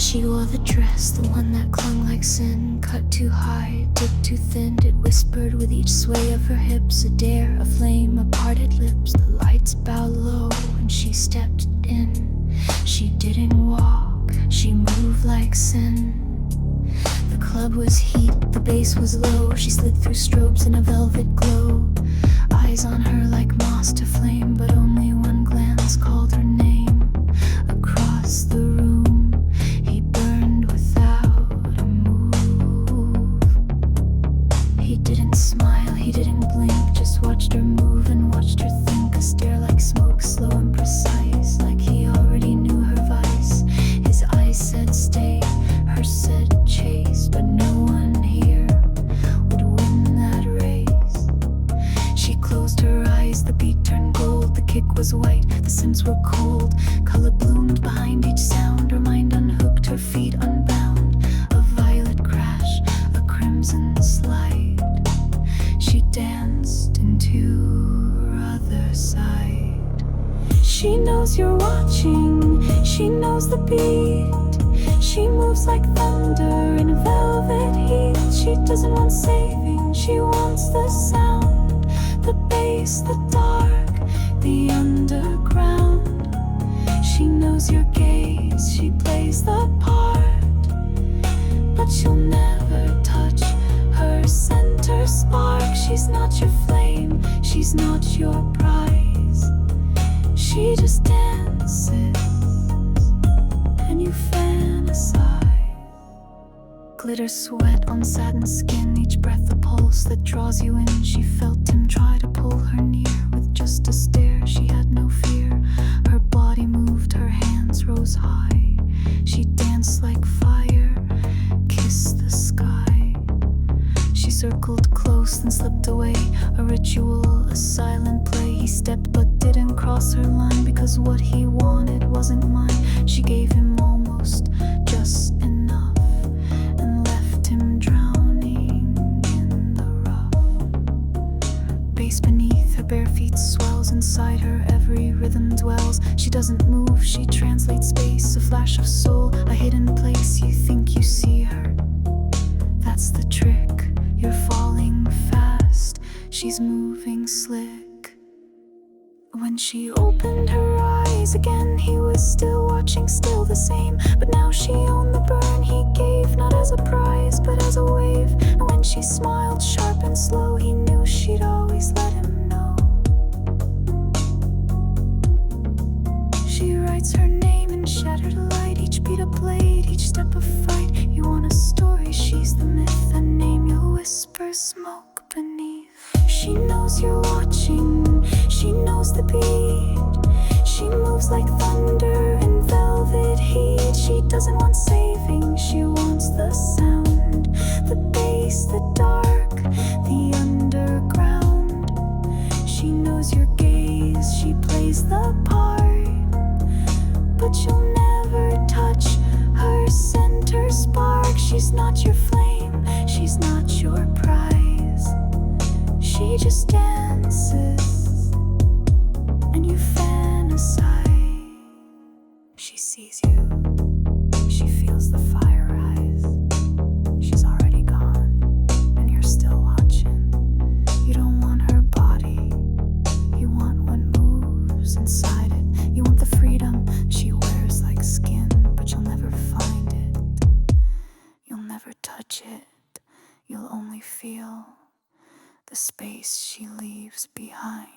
She wore the dress, the one that clung like sin, cut too high, dipped too thin. It whispered with each sway of her hips, a dare, a flame, a parted lips. The lights bowed low and she stepped in. She didn't walk, she moved like sin. The club was heat, the bass was low. She slid through strobes in a velvet glow. Eyes on her like moths to flame, but only one glance called her name. Across the room, he burned without a move. He didn't smile, he didn't blink, just watched her move and watched her think. A stare like smoke, slow and precise, like he already knew her vice. His eyes said stay, hers said chase, but no one here would win that race. She closed her eyes, the beat turned gold. The kick was white, the scents were cold. Color bloomed behind each sound. Her mind unhooked, her feet unbound. A violet crash, a crimson slide. She danced into her other side. She knows you're watching, she knows the beat. She moves like thunder in velvet heat. She doesn't want saving, she wants the sound, the bass, the dark, the underground. She knows your gaze, she plays the part, but she'll never touch her center spark. She's not your flame, she's not your prize. She just dances and you fantasize. Glitter sweat on satin skin, each breath a pulse that draws you in. She felt him try to pull her near. With just a stare, she had no fear. Her body moved, her hands rose high. She danced like fire, kissed the sky. She circled close, then slipped away. A ritual, a silent play. He stepped but didn't cross her line, because what he wanted wasn't mine. She gave him almost just enough and left him drowning in the rough. Bass beneath her bare feet swells, inside her every rhythm dwells. She doesn't move, she translates space, a flash of soul, a hidden place. You think you see her, that's the trick. You're falling fast, she's moving slick. When she opened her eyes again, he was still watching, still the same. But now she owned the burn he gave, not as a prize, but as a wave. And when she smiled sharp and slow, he knew she'd always let him know. She writes her name in shattered light, each beat a blade, each step a fight. You want a story, she's the myth, a name you'll whisper, smoke beneath. She knows you're watching, she knows the beat. She moves like thunder in velvet heat. She doesn't want saving, she wants the sound, the bass, the dark, the underground. She knows your gaze, she plays the part, but you'll never touch her center spark. She's not your flame, she's not your prize. She just dances and you fantasize. She sees you, she feels the fire rise. She's already gone and you're still watching. You don't want her body, you want what moves inside it. You want the freedom she wears like skin, but you'll never find it. You'll never touch it, you'll only feel the space she leaves behind.